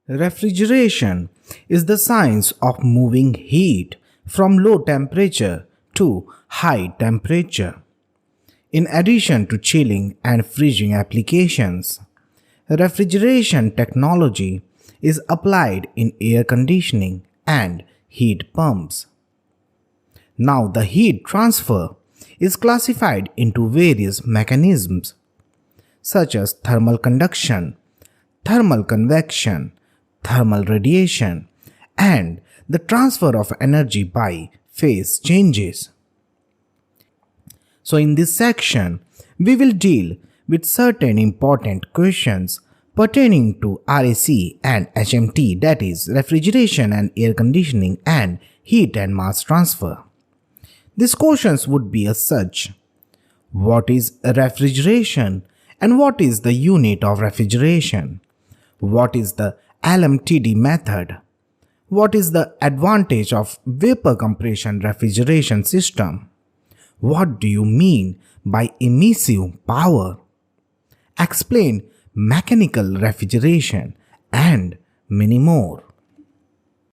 Refrigeration is the science of moving heat from low temperature to high temperature. In addition to chilling and freezing applications, refrigeration technology is applied in air conditioning and heat pumps. Now the heat transfer is classified into various mechanisms such as thermal conduction, thermal convection, thermal radiation, and the transfer of energy by phase changes. So in this section, we will deal with certain important questions pertaining to RAC and HMT, that is refrigeration and air conditioning and heat and mass transfer. These questions would be as such: what is refrigeration and what is the unit of refrigeration? What is the LMTD method? What is the advantage of vapor compression refrigeration system? What do you mean by emissive power? Explain mechanical refrigeration and many more.